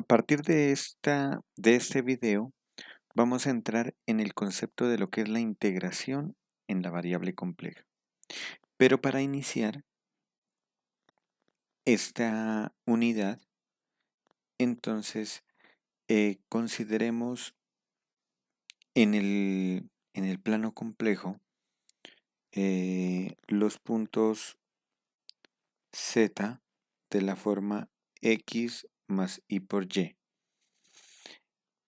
A partir de este video, vamos a entrar en el concepto de lo que es la integración en la variable compleja. Pero para iniciar esta unidad, entonces consideremos en el plano complejo los puntos z de la forma x más y por y.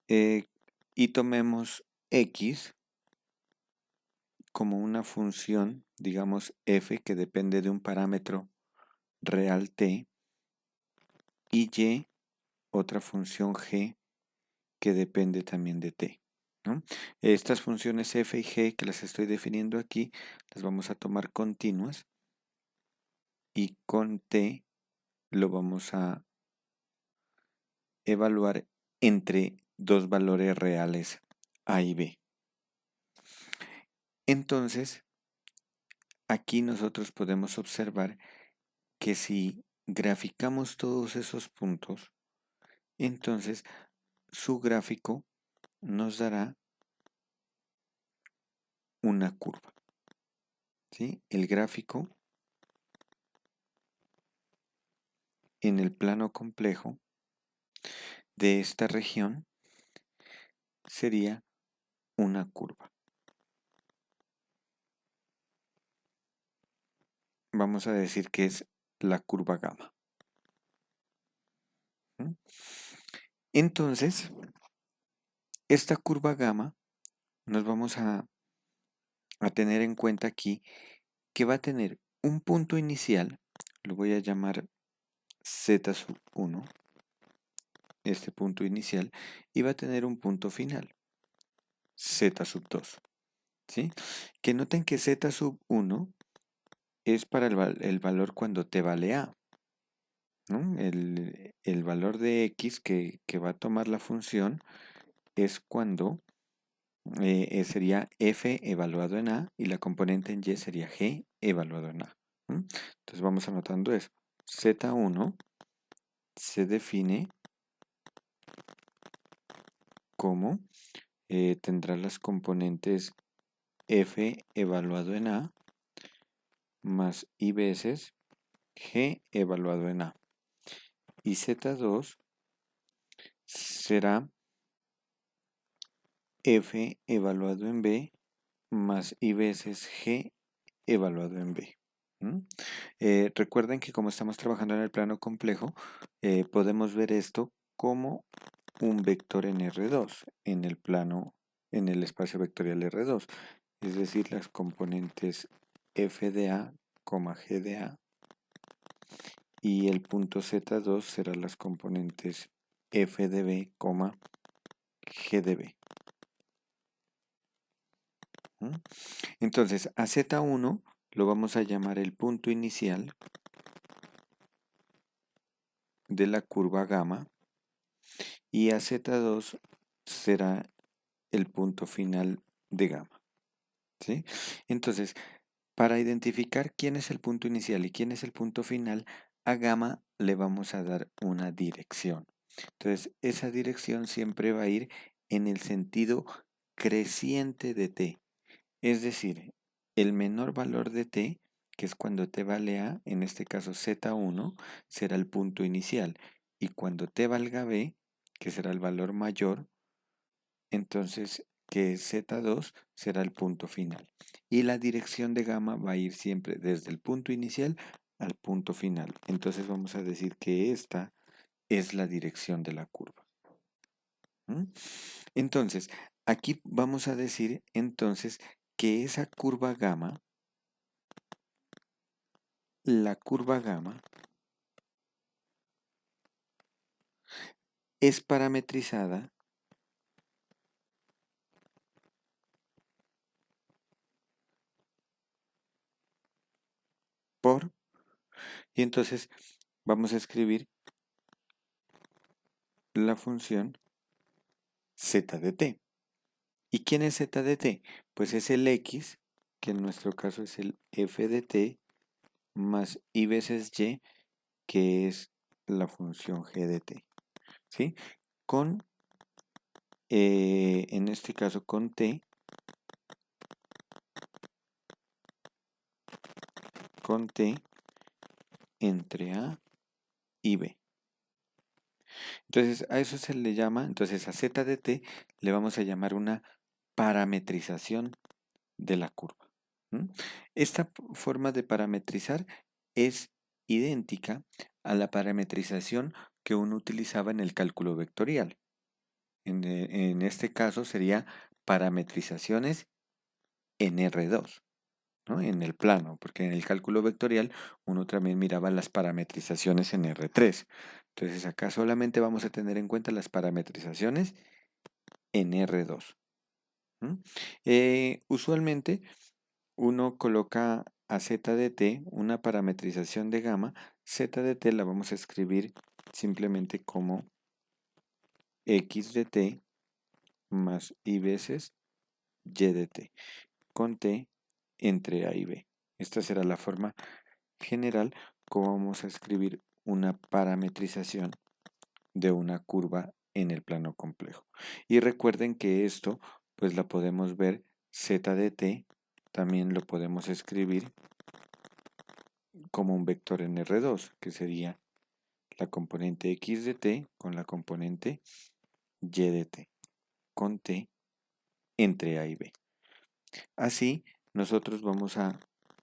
Y tomemos x como una función, digamos f, que depende de un parámetro real t, y y, otra función g, que depende también de t, ¿no? Estas funciones f y g que las estoy definiendo aquí, las vamos a tomar continuas, y con t lo vamos a evaluar entre dos valores reales a y b. Entonces, aquí nosotros podemos observar que si graficamos todos esos puntos, entonces su gráfico nos dará una curva, ¿sí? El gráfico en el plano complejo de esta región sería una curva. Vamos a decir que es la curva gamma. ¿Mm? Entonces, esta curva gamma nos vamos a tener en cuenta aquí que va a tener un punto inicial, lo voy a llamar z sub 1, este punto inicial, y va a tener un punto final, z sub 2. ¿Sí? Que noten que z sub 1 es para el valor cuando t vale a, ¿no? El valor de x que va a tomar la función es cuando sería f evaluado en a y la componente en y sería g evaluado en a. Entonces vamos anotando eso. Z1 se define como tendrá las componentes f evaluado en a más i veces g evaluado en a. Y Z2 será f evaluado en b más i veces g evaluado en b. Recuerden que como estamos trabajando en el plano complejo, podemos ver esto como un vector en R2, en el plano, en el espacio vectorial R2, es decir, las componentes f de a, g de a, y el punto Z2 serán las componentes f de b, g de b. Entonces, a Z1 lo vamos a llamar el punto inicial de la curva gamma y a Z2 será el punto final de gamma. ¿Sí? Entonces, para identificar quién es el punto inicial y quién es el punto final, a gamma le vamos a dar una dirección. Entonces, esa dirección siempre va a ir en el sentido creciente de t. Es decir, el menor valor de t, que es cuando t vale a, en este caso z1, será el punto inicial. Y cuando t valga b, que será el valor mayor, entonces que z2 será el punto final. Y la dirección de gamma va a ir siempre desde el punto inicial al punto final. Entonces vamos a decir que esta es la dirección de la curva. Entonces, aquí vamos a decir entonces que esa curva gamma, la curva gamma, es parametrizada por, y entonces vamos a escribir la función z de t. ¿Y quién es z de t? Pues es el x, que en nuestro caso es el f de t, más i veces y, que es la función g de t. ¿sí? Con, en este caso, con t entre A y B. Entonces, a eso se le llama, entonces a z de t le vamos a llamar una parametrización de la curva. ¿M? Esta forma de parametrizar es idéntica a la parametrización que uno utilizaba en el cálculo vectorial. En este caso sería parametrizaciones en R2, ¿no? En el plano, porque en el cálculo vectorial uno también miraba las parametrizaciones en R3. Entonces acá solamente vamos a tener en cuenta las parametrizaciones en R2. Usualmente uno coloca a z de t una parametrización de gamma. Z de t la vamos a escribir simplemente como x de t más y veces y de t, con t entre a y b. Esta será la forma general como vamos a escribir una parametrización de una curva en el plano complejo. Y recuerden que esto pues la podemos ver z de t, también lo podemos escribir como un vector en R2, que sería la componente x de t con la componente y de t, con t entre a y b. Así, nosotros vamos a,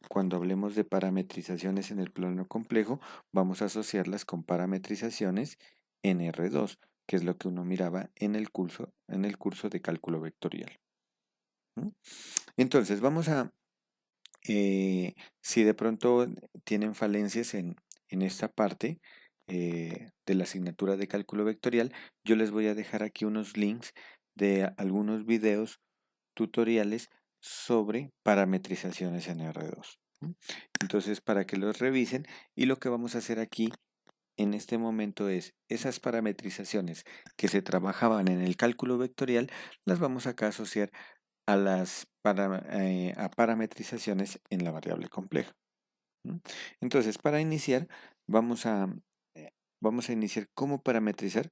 cuando hablemos de parametrizaciones en el plano complejo, vamos a asociarlas con parametrizaciones en R2, que es lo que uno miraba en el curso de cálculo vectorial. Entonces, vamos a, si de pronto tienen falencias en esta parte de la asignatura de cálculo vectorial, yo les voy a dejar aquí unos links de algunos videos tutoriales sobre parametrizaciones en R2. Entonces, para que los revisen, y lo que vamos a hacer aquí en este momento es esas parametrizaciones que se trabajaban en el cálculo vectorial, las vamos acá a asociar a las a parametrizaciones en la variable compleja. Entonces, para iniciar, vamos a, eh, vamos a iniciar cómo parametrizar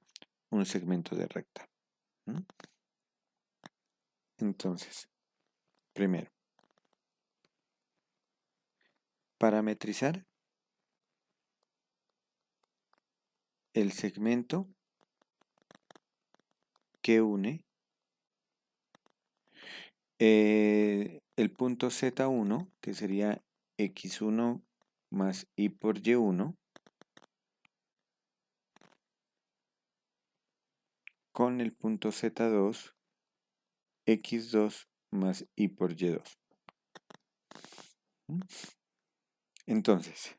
un segmento de recta. Entonces, primero, parametrizar el segmento que une el punto Z1, que sería X1 más Y por Y1, con el punto Z2, X2 más Y por Y2. Entonces,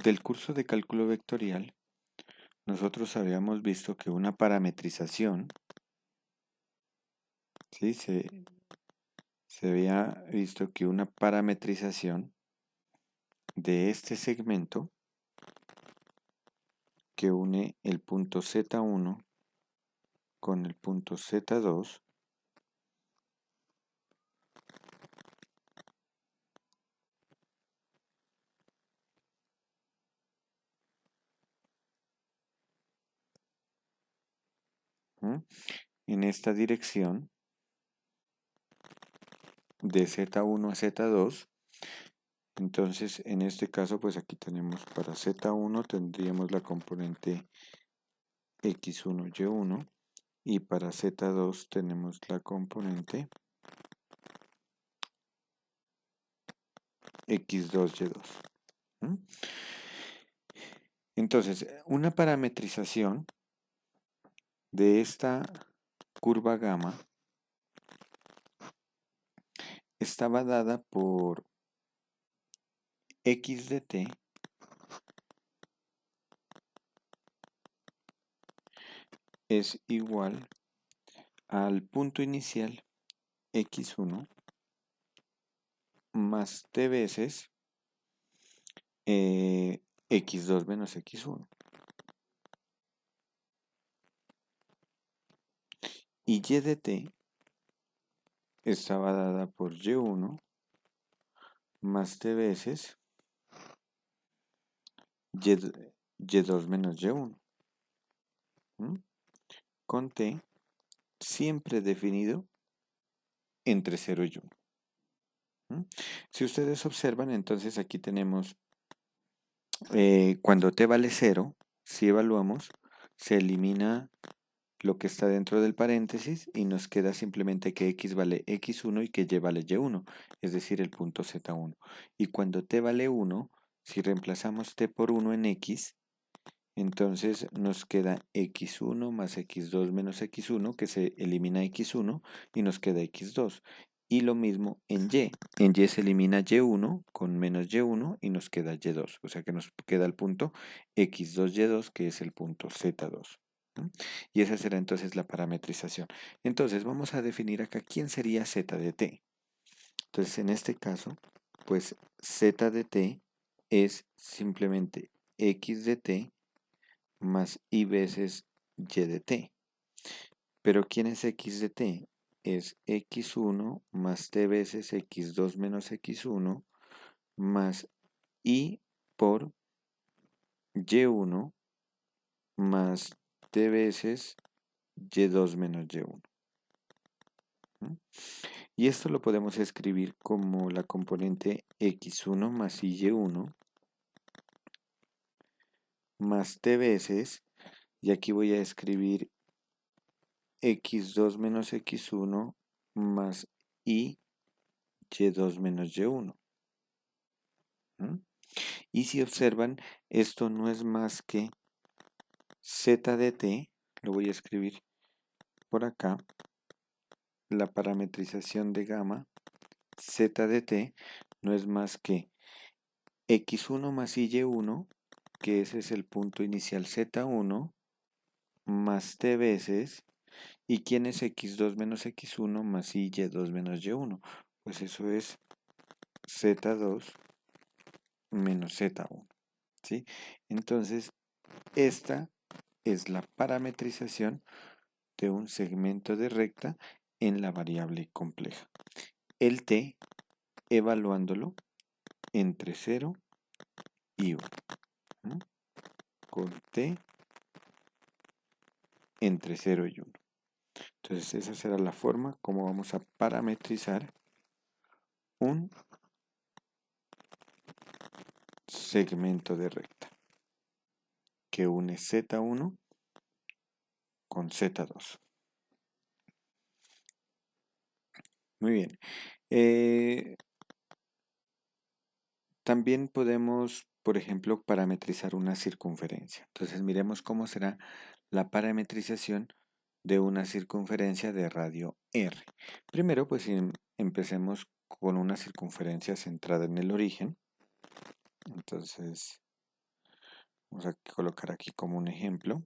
del curso de cálculo vectorial, nosotros habíamos visto que una parametrización, ¿sí? Se había visto que una parametrización de este segmento que une el punto Z1 con el punto Z2 en esta dirección de Z1 a Z2. Entonces, en este caso, pues aquí tenemos para Z1 tendríamos la componente X1, Y1 y para Z2 tenemos la componente X2, Y2. Entonces, una parametrización de esta curva gamma estaba dada por x de t es igual al punto inicial x1 más t veces x2 menos x1. Y de t estaba dada por y1 más t veces y2 menos y1, con t siempre definido entre 0 y 1. Si ustedes observan, entonces aquí tenemos, cuando t vale 0, si evaluamos, se elimina lo que está dentro del paréntesis y nos queda simplemente que x vale x1 y que y vale y1, es decir, el punto z1. Y cuando t vale 1, si reemplazamos t por 1 en x, entonces nos queda x1 más x2 menos x1, que se elimina x1 y nos queda x2. Y lo mismo en y. En y se elimina y1 con menos y1 y nos queda y2. O sea que nos queda el punto x2y2, que es el punto z2. Y esa será entonces la parametrización. Entonces vamos a definir acá quién sería z de t. Entonces en este caso, pues z de t es simplemente x de t más y veces y de t. Pero ¿quién es x de t? Es x1 más t veces x2 menos x1 más y por y1 más t veces y2 menos y1. Y esto lo podemos escribir como la componente x1 más y1 más t veces, y aquí voy a escribir x2 menos x1 más y2 menos y1. Y si observan, esto no es más que z de t, lo voy a escribir por acá, la parametrización de gamma, z de t, no es más que x1 más y1, que ese es el punto inicial z1, más t veces, ¿y quién es x2 menos x1 más y2 menos y1? Pues eso es z2 menos z1, ¿sí? Entonces, esta es la parametrización de un segmento de recta en la variable compleja. El t evaluándolo entre 0 y 1. Con t entre 0 y 1. Entonces esa será la forma como vamos a parametrizar un segmento de recta que une z1 con z2. Muy bien. También podemos, por ejemplo, parametrizar una circunferencia. Entonces miremos cómo será la parametrización de una circunferencia de radio r. Primero, pues empecemos con una circunferencia centrada en el origen. Entonces, vamos a colocar aquí como un ejemplo.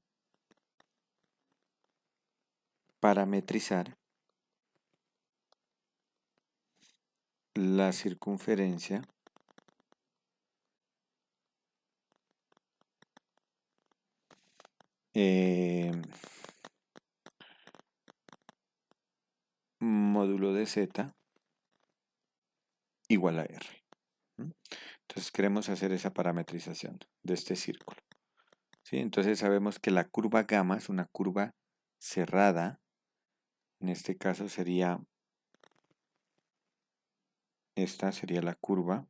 Parametrizar la circunferencia módulo de z igual a r. Entonces queremos hacer esa parametrización de este círculo. ¿Sí? Entonces sabemos que la curva gamma es una curva cerrada. En este caso sería, esta sería la curva.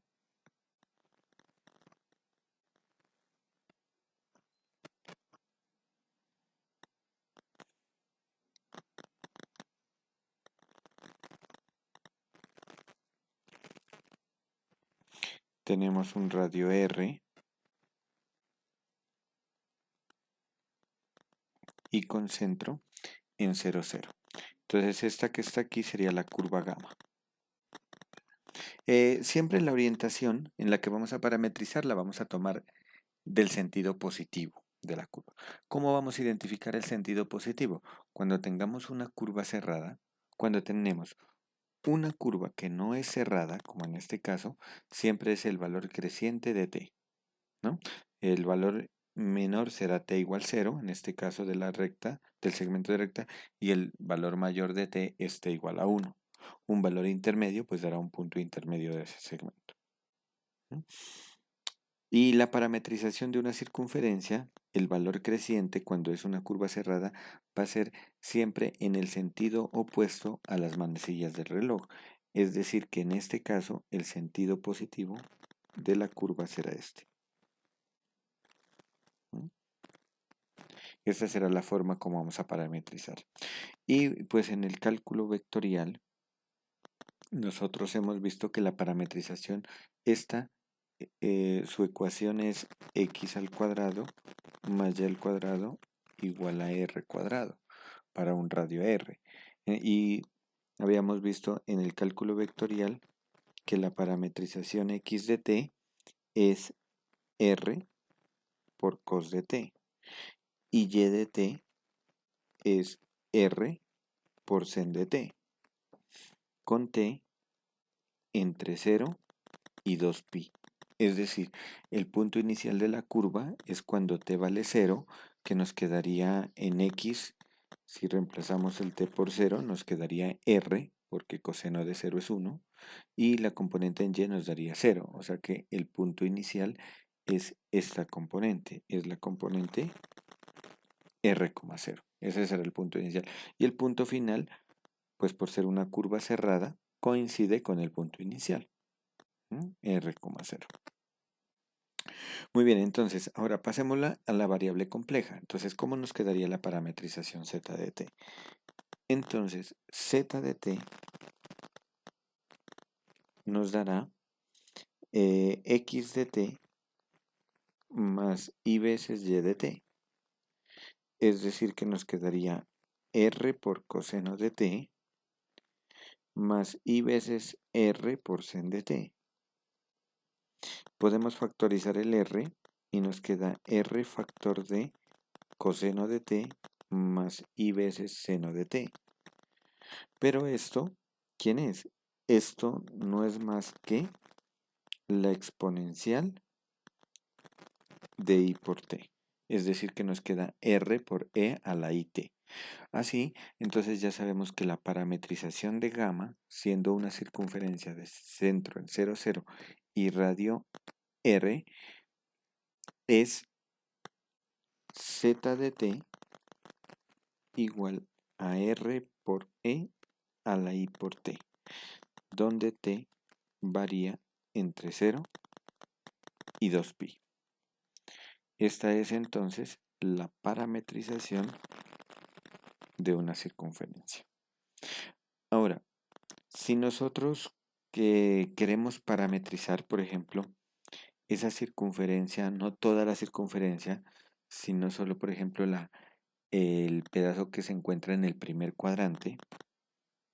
Tenemos un radio r y con centro en 0, 0. Entonces esta que está aquí sería la curva gamma. Siempre la orientación en la que vamos a parametrizar la vamos a tomar del sentido positivo de la curva. ¿Cómo vamos a identificar el sentido positivo? Cuando tengamos una curva cerrada, cuando tenemos una curva que no es cerrada, como en este caso, siempre es el valor creciente de t, ¿no? El valor menor será t igual 0, en este caso de la recta, del segmento de recta, y el valor mayor de t es t igual a 1. Un valor intermedio pues dará un punto intermedio de ese segmento. ¿Mm? Y la parametrización de una circunferencia, el valor creciente cuando es una curva cerrada, va a ser siempre en el sentido opuesto a las manecillas del reloj. Es decir, que en este caso el sentido positivo de la curva será este. ¿Mm? Esta será la forma como vamos a parametrizar. Y pues en el cálculo vectorial, nosotros hemos visto que la parametrización, esta, su ecuación es x al cuadrado más y al cuadrado igual a r cuadrado para un radio r. Y habíamos visto en el cálculo vectorial que la parametrización x de t es r por cos de t y y de t es r por sen de t, con t entre 0 y 2pi. Es decir, el punto inicial de la curva es cuando t vale 0, que nos quedaría en x. Si reemplazamos el t por 0, nos quedaría r, porque coseno de 0 es 1, y la componente en y nos daría 0. O sea que el punto inicial es esta componente, es la componente r,0. Ese será el punto inicial. Y el punto final, pues por ser una curva cerrada, coincide con el punto inicial, r,0. Muy bien, entonces, ahora pasémosla a la variable compleja. Entonces, ¿cómo nos quedaría la parametrización z de t? Entonces, z de t nos dará x de t más y veces y de t. Es decir, que nos quedaría r por coseno de t más y veces r por sen de t. Podemos factorizar el r y nos queda r factor de coseno de t más y veces seno de t. Pero esto, ¿quién es? Esto no es más que la exponencial de i por t. Es decir, que nos queda r por e a la it. Así, entonces ya sabemos que la parametrización de gamma, siendo una circunferencia de centro en 0, 0 y radio r, es z de t igual a r por e a la i por t, donde t varía entre 0 y 2pi. Esta es entonces la parametrización de una circunferencia. Ahora, si nosotros queremos parametrizar, por ejemplo, esa circunferencia, no toda la circunferencia, sino solo, por ejemplo, el pedazo que se encuentra en el primer cuadrante,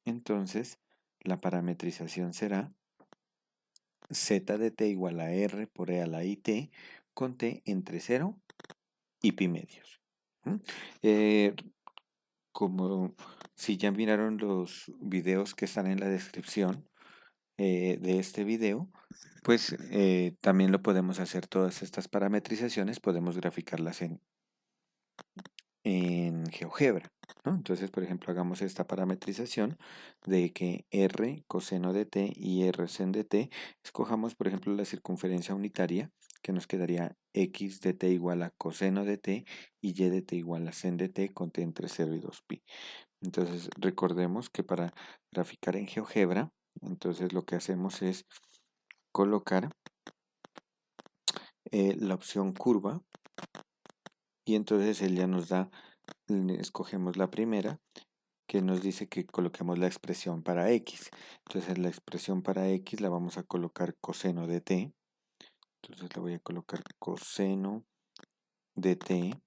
entonces la parametrización será z de t igual a r por e a la it con t entre 0 y pi medios. Como si ya miraron los videos que están en la descripción de este video, pues también lo podemos hacer todas estas parametrizaciones, podemos graficarlas en GeoGebra, ¿no? Entonces, por ejemplo, hagamos esta parametrización de que r coseno de t y r sen de t, escojamos, por ejemplo, la circunferencia unitaria, que nos quedaría x de t igual a coseno de t y y de t igual a sen de t con t entre 0 y 2pi. Entonces, recordemos que para graficar en GeoGebra, entonces lo que hacemos es colocar la opción curva y entonces él ya nos da, escogemos la primera que nos dice que coloquemos la expresión para x. Entonces la expresión para x la vamos a colocar coseno de t. Entonces la voy a colocar coseno de t.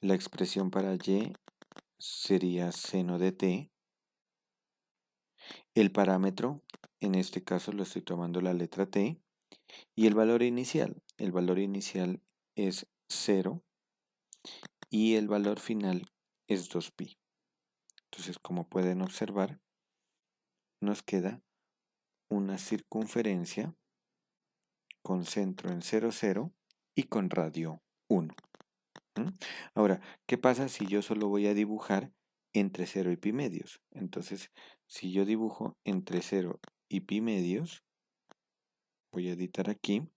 La expresión para y sería seno de t. El parámetro, en este caso lo estoy tomando la letra t. Y el valor inicial es 0 y el valor final es 2pi. Entonces, como pueden observar, nos queda una circunferencia con centro en 0, 0 y con radio 1. Ahora, ¿qué pasa si yo solo voy a dibujar entre 0 y pi medios? Entonces, si yo dibujo entre 0 y pi medios, voy a editar aquí,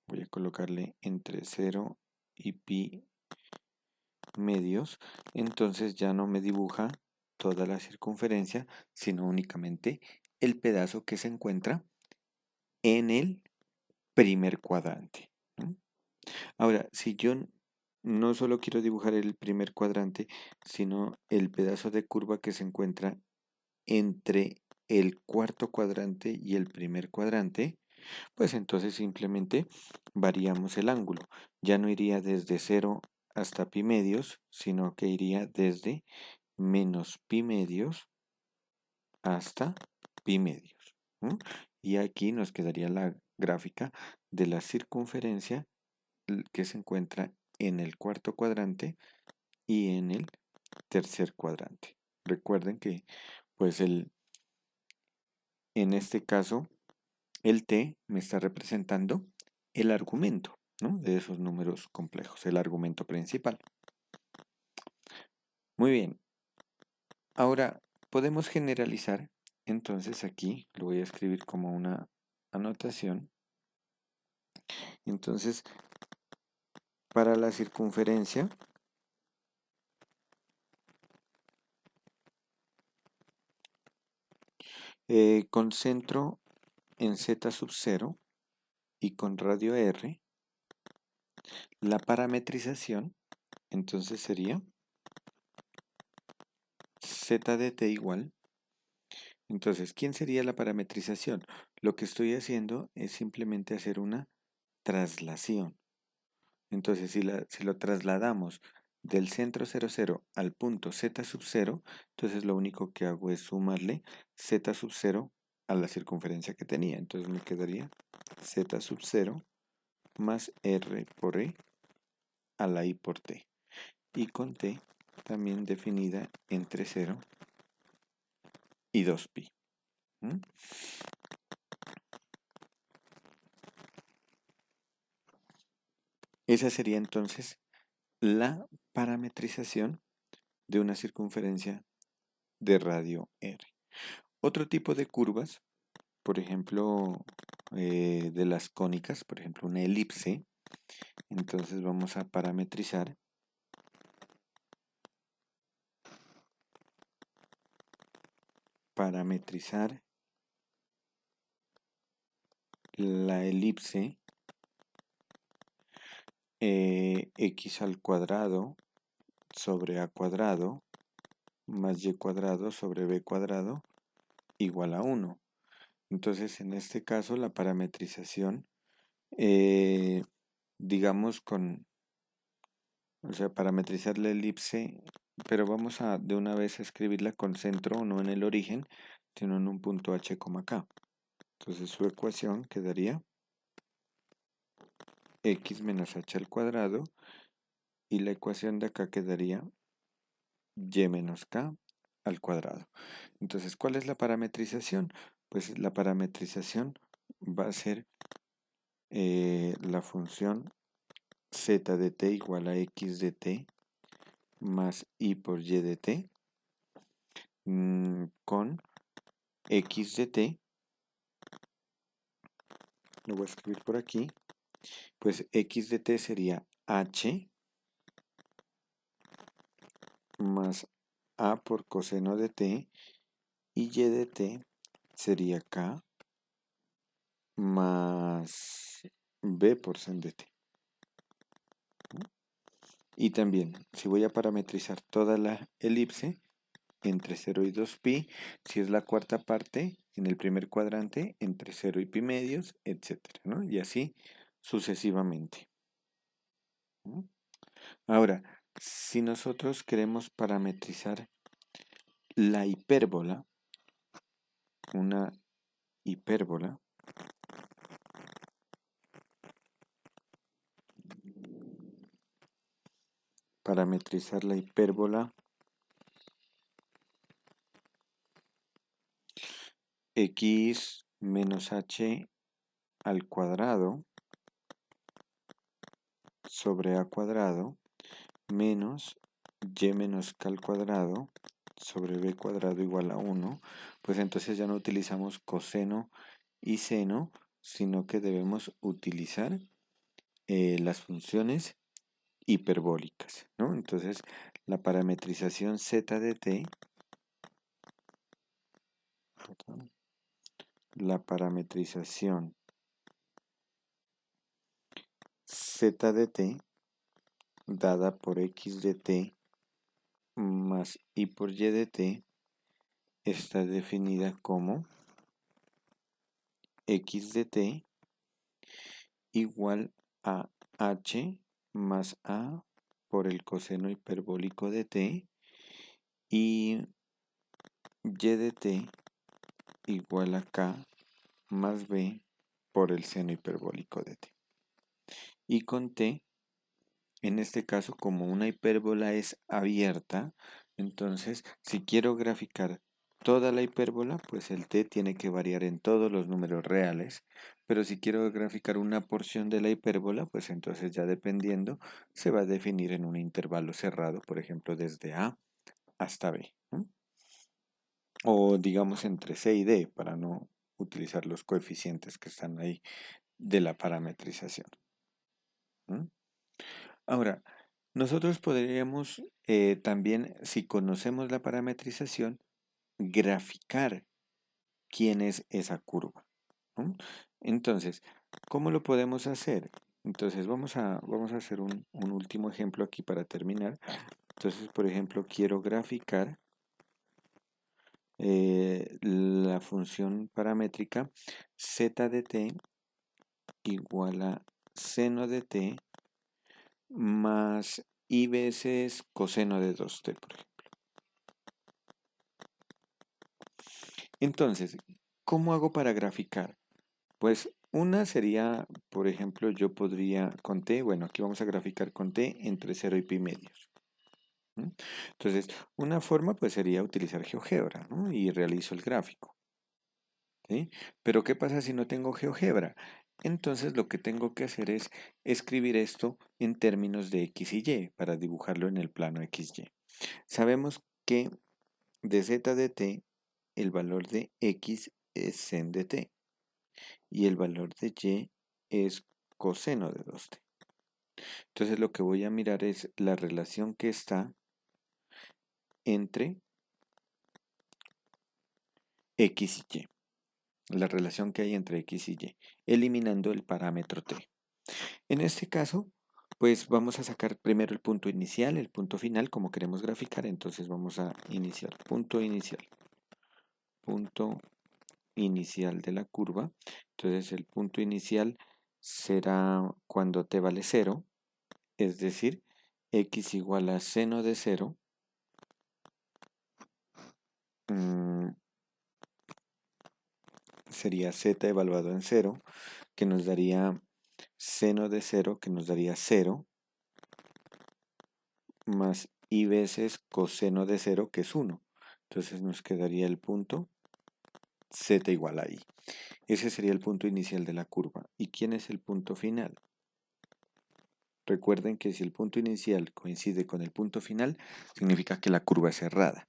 voy a colocarle entre 0 y pi medios, entonces ya no me dibuja toda la circunferencia, sino únicamente el pedazo que se encuentra en el primer cuadrante, ¿no? Ahora, si yo no solo quiero dibujar el primer cuadrante, sino el pedazo de curva que se encuentra entre el cuarto cuadrante y el primer cuadrante, pues entonces simplemente variamos el ángulo. Ya no iría desde 0 hasta pi medios, sino que iría desde menos pi medios hasta pi medios, ¿no? Y aquí nos quedaría la gráfica de la circunferencia que se encuentra en el cuarto cuadrante y en el tercer cuadrante. Recuerden que pues en este caso el t me está representando el argumento, ¿no? De esos números complejos, el argumento principal. Muy bien. Ahora podemos generalizar. Entonces aquí lo voy a escribir como una anotación. Entonces, para la circunferencia, con centro en z sub 0 y con radio r, la parametrización, entonces sería z de t igual. Entonces, ¿quién sería la parametrización? Lo que estoy haciendo es simplemente hacer una traslación. Entonces, si lo trasladamos del centro 0, 0 al punto z sub 0, entonces lo único que hago es sumarle z sub 0 a la circunferencia que tenía. Entonces me quedaría z sub 0 más r por e a la i por t. Y con t también definida entre 0 y 2pi. ¿Mm? Esa sería entonces la parametrización de una circunferencia de radio r. Otro tipo de curvas, por ejemplo, de las cónicas, por ejemplo, una elipse, entonces vamos a parametrizar la elipse x al cuadrado sobre a cuadrado más y cuadrado sobre b cuadrado igual a 1. Entonces, en este caso, la parametrización, digamos o sea, parametrizar la elipse, pero vamos a de una vez a escribirla con centro, no en el origen, sino en un punto h, k. Entonces, su ecuación quedaría x menos h al cuadrado, y la ecuación de acá quedaría y menos k al cuadrado. Entonces, ¿cuál es la parametrización? Pues la parametrización va a ser la función z de t igual a x de t más i por y de t con x de t, lo voy a escribir por aquí, pues x de t sería h más a por coseno de t, y y de t sería k más b por sen de t. Y también, si voy a parametrizar toda la elipse entre 0 y 2pi, si es la cuarta parte, en el primer cuadrante, entre 0 y pi medios, etcétera, ¿no? Y así sucesivamente. ¿No? Ahora, si nosotros queremos parametrizar la hipérbola, una hipérbola, parametrizar la hipérbola x menos h al cuadrado sobre a cuadrado menos y menos k al cuadrado sobre b cuadrado igual a 1, pues entonces ya no utilizamos coseno y seno, sino que debemos utilizar las funciones hiperbólicas, ¿no? Entonces, la parametrización z de t, la parametrización z de t dada por x de t más y por y de t está definida como x de t igual a h más a por el coseno hiperbólico de t y y de t igual a k más b por el seno hiperbólico de t. Y con t, en este caso, como una hipérbola es abierta, entonces si quiero graficar toda la hipérbola, pues el t tiene que variar en todos los números reales, pero si quiero graficar una porción de la hipérbola, pues entonces ya dependiendo, se va a definir en un intervalo cerrado, por ejemplo, desde a hasta b, ¿no? O digamos entre c y d, para no utilizar los coeficientes que están ahí de la parametrización, ¿no? Ahora, nosotros podríamos también, si conocemos la parametrización, graficar quién es esa curva, ¿no? Entonces, ¿cómo lo podemos hacer? Entonces, vamos a hacer un último ejemplo aquí para terminar. Entonces, por ejemplo, quiero graficar la función paramétrica z de t igual a seno de t más i veces coseno de 2t, por ejemplo. Entonces, ¿cómo hago para graficar? Pues una sería, por ejemplo, yo podría con t, bueno, aquí vamos a graficar con t entre 0 y pi medios. ¿No? Entonces, una forma pues sería utilizar GeoGebra, ¿no? Y realizo el gráfico. ¿Sí? Pero ¿qué pasa si no tengo GeoGebra? Entonces lo que tengo que hacer es escribir esto en términos de x y y para dibujarlo en el plano XY. Sabemos que de z de t el valor de x es sen de t y el valor de y es coseno de 2t. Entonces lo que voy a mirar es la relación que está entre x y y, la relación que hay entre x y y, eliminando el parámetro t. En este caso, pues vamos a sacar primero el punto inicial, el punto final, como queremos graficar, entonces vamos a iniciar, punto inicial de la curva. Entonces el punto inicial será cuando t vale 0, es decir, x igual a seno de 0 sería z evaluado en 0, que nos daría seno de 0, que nos daría 0, más i veces coseno de 0, que es 1. Entonces nos quedaría el punto z igual a i. Ese sería el punto inicial de la curva. ¿Y quién es el punto final? Recuerden que si el punto inicial coincide con el punto final, significa que la curva es cerrada.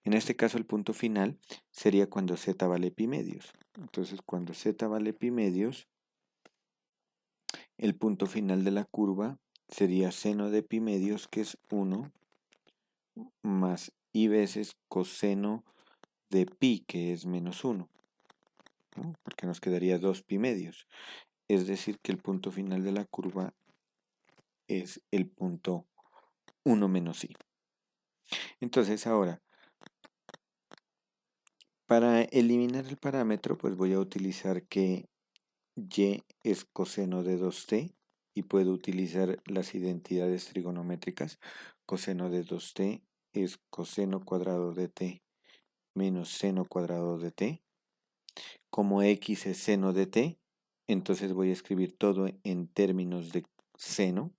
En este caso el punto final sería cuando z vale pi medios. Entonces cuando z vale pi medios, el punto final de la curva sería seno de pi medios, que es 1, más i veces coseno de pi, que es menos 1, ¿no? Porque nos quedaría 2 pi medios. Es decir, que el punto final de la curva es el punto 1 menos i. Entonces ahora, para eliminar el parámetro, pues voy a utilizar que y es coseno de 2t y puedo utilizar las identidades trigonométricas. Coseno de 2t es coseno cuadrado de t menos seno cuadrado de t. Como x es seno de t, entonces voy a escribir todo en términos de seno.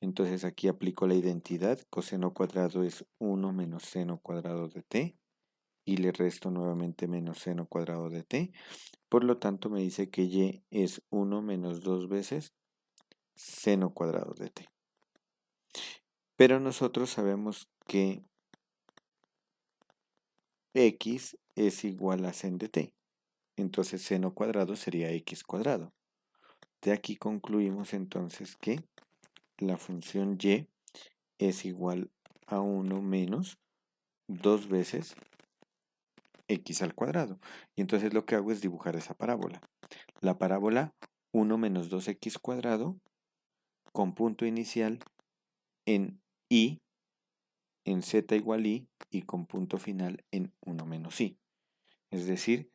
Entonces aquí aplico la identidad. Coseno cuadrado es 1 menos seno cuadrado de t. Y le resto nuevamente menos seno cuadrado de t. Por lo tanto me dice que y es 1 menos 2 veces seno cuadrado de t. Pero nosotros sabemos que x es igual a sen de t. Entonces seno cuadrado sería x cuadrado. De aquí concluimos entonces que la función y es igual a 1 menos 2 veces x al cuadrado. Y entonces lo que hago es dibujar esa parábola. La parábola 1 menos 2x cuadrado con punto inicial en y, en z igual y con punto final en 1 menos y. Es decir,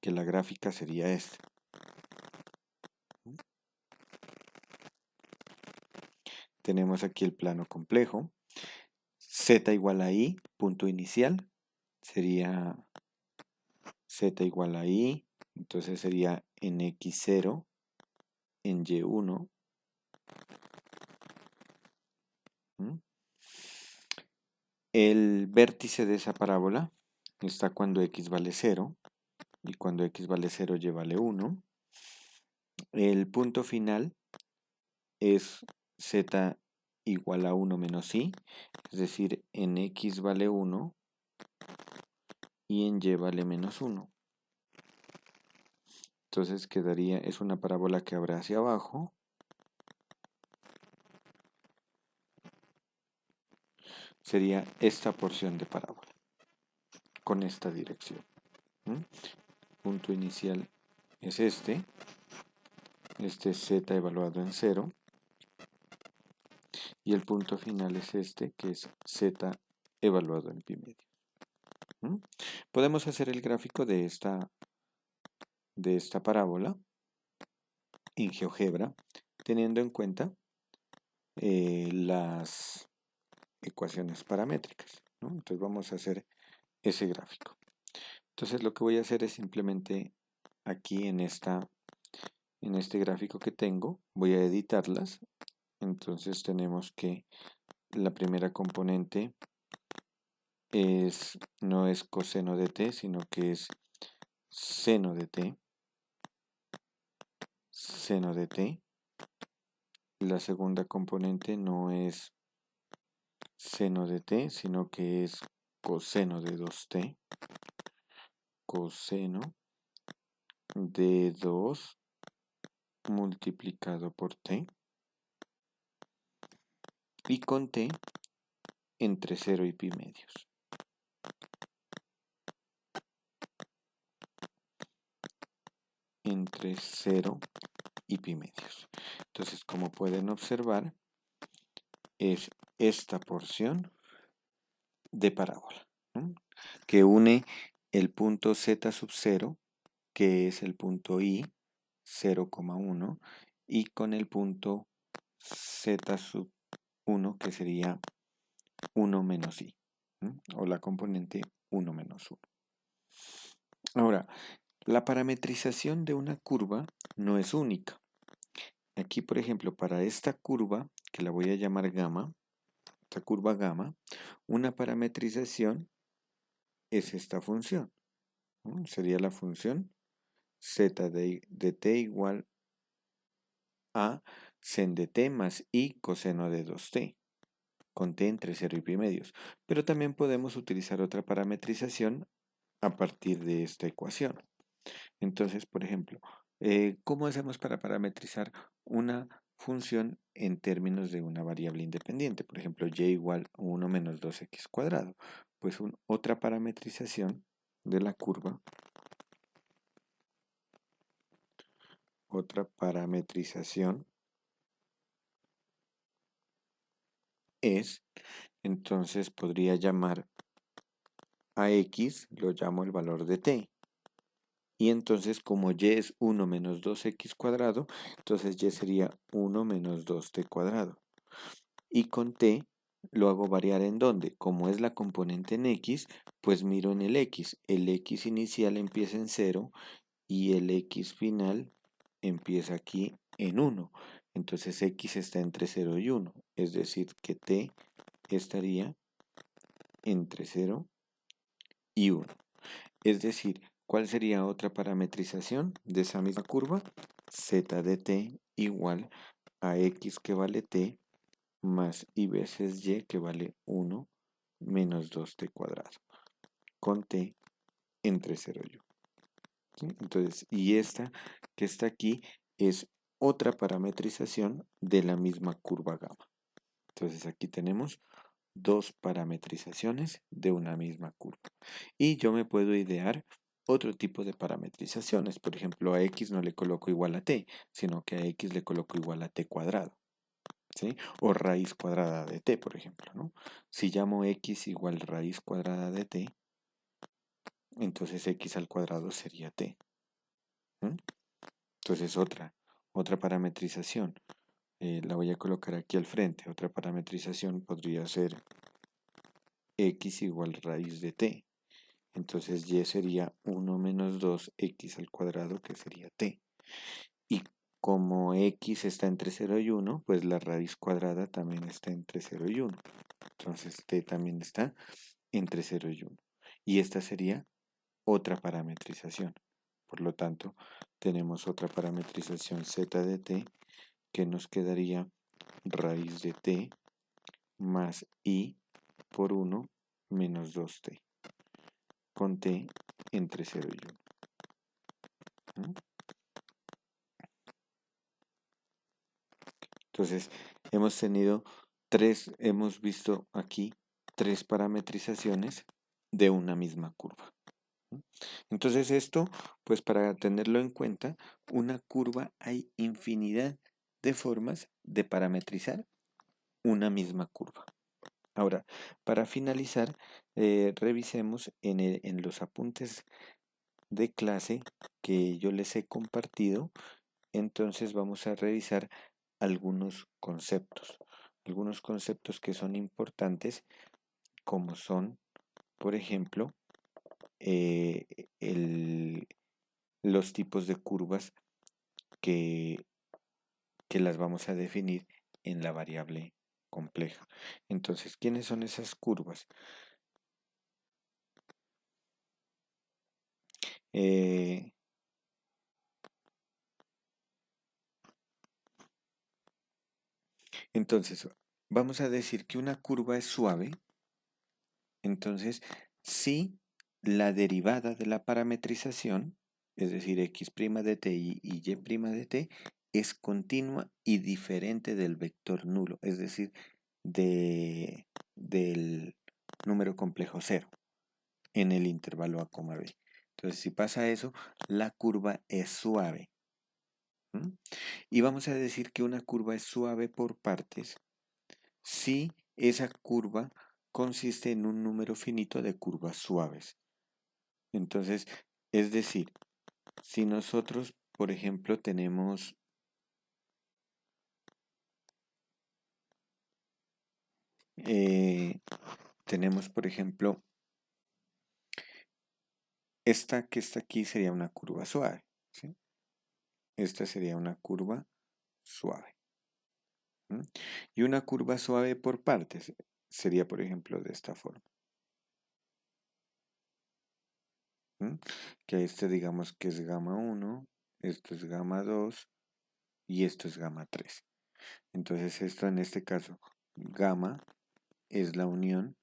que la gráfica sería esta. Tenemos aquí el plano complejo. Z igual a i, punto inicial, sería z igual a i, entonces sería en x0, en y1. El vértice de esa parábola está cuando x vale 0 y cuando x vale 0 y vale 1. El punto final es z igual a 1 menos i, es decir, en x vale 1 y en y vale menos 1. Entonces quedaría, es una parábola que habrá hacia abajo. Sería esta porción de parábola, con esta dirección. Punto inicial es este es z evaluado en 0, y el punto final es este, que es z evaluado en pi medio. Podemos hacer el gráfico de esta parábola en GeoGebra, teniendo en cuenta las ecuaciones paramétricas, ¿no? Entonces vamos a hacer ese gráfico. Entonces lo que voy a hacer es simplemente aquí en este gráfico que tengo, voy a editarlas. Entonces tenemos que la primera componente no es coseno de t, sino que es seno de t. Seno de t. La segunda componente no es seno de t, sino que es coseno de 2t. Coseno de 2 multiplicado por t. Y con t entre 0 y pi medios. Entre 0 y pi medios. Entonces, como pueden observar, es esta porción de parábola, ¿no? Que une el punto z sub 0, que es el punto i, 0,1, y con el punto z sub 1, que sería 1 menos i, ¿no? O la componente 1 menos 1. Ahora, la parametrización de una curva no es única. Aquí, por ejemplo, para esta curva, que la voy a llamar gamma, esta curva gamma, una parametrización es esta función, ¿no? Sería la función z de t igual a sen de t más i coseno de 2t, con t entre 0 y pi medios. Pero también podemos utilizar otra parametrización a partir de esta ecuación. Entonces, por ejemplo, ¿cómo hacemos para parametrizar una función en términos de una variable independiente? Por ejemplo, y igual a 1 menos 2x cuadrado. Pues otra parametrización de la curva, otra parametrización es, entonces podría llamar a x, lo llamo el valor de t. Y entonces como y es 1 menos 2x cuadrado, entonces y sería 1 menos 2t cuadrado. Y con t lo hago variar en dónde. Como es la componente en x, pues miro en el x. El x inicial empieza en 0 y el x final empieza aquí en 1. Entonces x está entre 0 y 1. Es decir, que t estaría entre 0 y 1. Es decir, ¿cuál sería otra parametrización de esa misma curva? Z de t igual a x que vale t más i veces y que vale 1 menos 2t cuadrado, con t entre 0 y 1. ¿sí? Entonces, y esta que está aquí es otra parametrización de la misma curva gamma. Entonces aquí tenemos dos parametrizaciones de una misma curva. Y yo me puedo idear otro tipo de parametrizaciones. Por ejemplo, a x no le coloco igual a t, sino que a x le coloco igual a t cuadrado. ¿Sí? O raíz cuadrada de t, por ejemplo, ¿no? Si llamo x igual raíz cuadrada de t, entonces x al cuadrado sería t. ¿Mm? Entonces otra parametrización. La voy a colocar aquí al frente. Otra parametrización podría ser x igual raíz de t. Entonces y sería 1 menos 2x al cuadrado, que sería t. Y como x está entre 0 y 1, pues la raíz cuadrada también está entre 0 y 1. Entonces t también está entre 0 y 1. Y esta sería otra parametrización. Por lo tanto, tenemos otra parametrización z de t, que nos quedaría raíz de t más i por 1 menos 2t, con t entre 0 y 1. Entonces, hemos visto aquí tres parametrizaciones de una misma curva. Entonces esto, pues para tenerlo en cuenta, una curva hay infinidad de formas de parametrizar una misma curva. Ahora, para finalizar, revisemos en los apuntes de clase que yo les he compartido. Entonces vamos a revisar algunos conceptos que son importantes, como son, por ejemplo, eh, los tipos de curvas que, que las vamos a definir en la variable compleja. Entonces, ¿quiénes son esas curvas? Eh, entonces, vamos a decir que una curva es suave. Entonces, si la derivada de la parametrización, es decir, x' de t y y' de t, es continua y diferente del vector nulo, es decir, del número complejo 0 en el intervalo a, b. Entonces, si pasa eso, la curva es suave. ¿Mm? Y vamos a decir que una curva es suave por partes si esa curva consiste en un número finito de curvas suaves. Entonces, es decir, si nosotros, por ejemplo, tenemos por ejemplo, esta que está aquí sería una curva suave, ¿sí? Esta sería una curva suave. ¿Mm? Y una curva suave por partes sería, por ejemplo, de esta forma. ¿Mm? Que este digamos que es gamma 1, esto es gamma 2 y esto es gamma 3. Entonces esto en este caso, gamma es la unión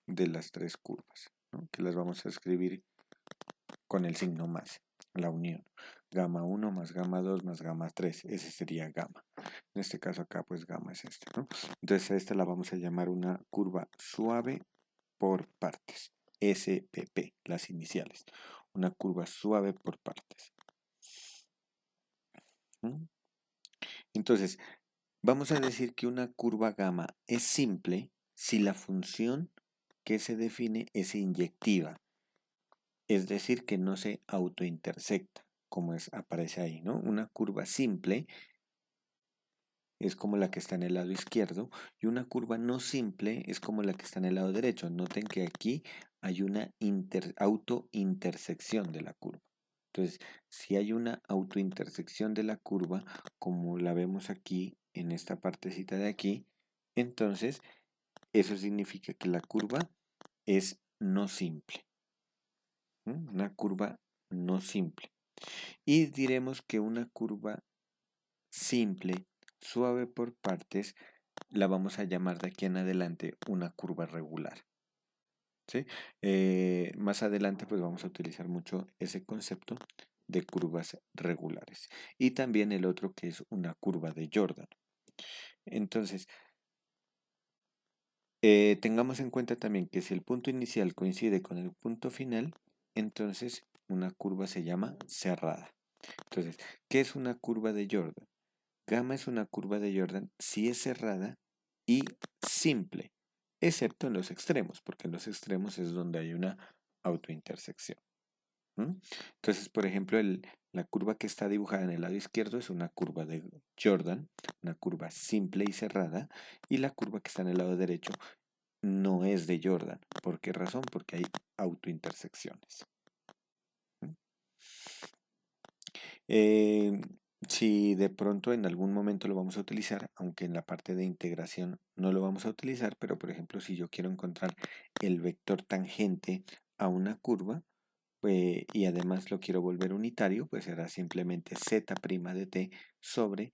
de las tres curvas, ¿no? Que las vamos a escribir con el signo más, la unión. Gamma 1 más gamma 2 más gamma 3, ese sería gamma. En este caso acá pues gamma es este, ¿no? Entonces a esta la vamos a llamar una curva suave por partes. SPP, las iniciales. Una curva suave por partes. ¿Mm? Entonces, vamos a decir que una curva gamma es simple si la función que se define es inyectiva, es decir, que no se autointersecta, como aparece ahí, ¿no? Una curva simple es como la que está en el lado izquierdo y una curva no simple es como la que está en el lado derecho. Noten que aquí hay una autointersección de la curva. Entonces, si hay una autointersección de la curva, como la vemos aquí en esta partecita de aquí, entonces eso significa que la curva es no simple. Una curva no simple. Y diremos que una curva simple, suave por partes, la vamos a llamar de aquí en adelante una curva regular. ¿sí? Más adelante pues vamos a utilizar mucho ese concepto de curvas regulares. Y también el otro que es una curva de Jordan. Entonces, tengamos en cuenta también que si el punto inicial coincide con el punto final, entonces una curva se llama cerrada. Entonces, ¿qué es una curva de Jordan? Gamma es una curva de Jordan si es cerrada y simple, excepto en los extremos, porque en los extremos es donde hay una autointersección. Entonces, por ejemplo, la curva que está dibujada en el lado izquierdo es una curva de Jordan, una curva simple y cerrada, y la curva que está en el lado derecho no es de Jordan. ¿Por qué razón? Porque hay autointersecciones. Eh, si de pronto en algún momento lo vamos a utilizar, aunque en la parte de integración no lo vamos a utilizar, pero por ejemplo si yo quiero encontrar el vector tangente a una curva y además lo quiero volver unitario, pues será simplemente z' de t sobre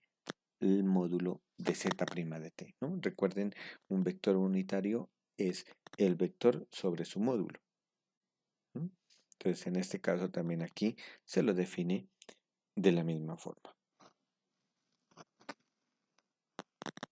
el módulo de z' de t, ¿no? Recuerden, un vector unitario es el vector sobre su módulo. Entonces, en este caso también aquí se lo define de la misma forma.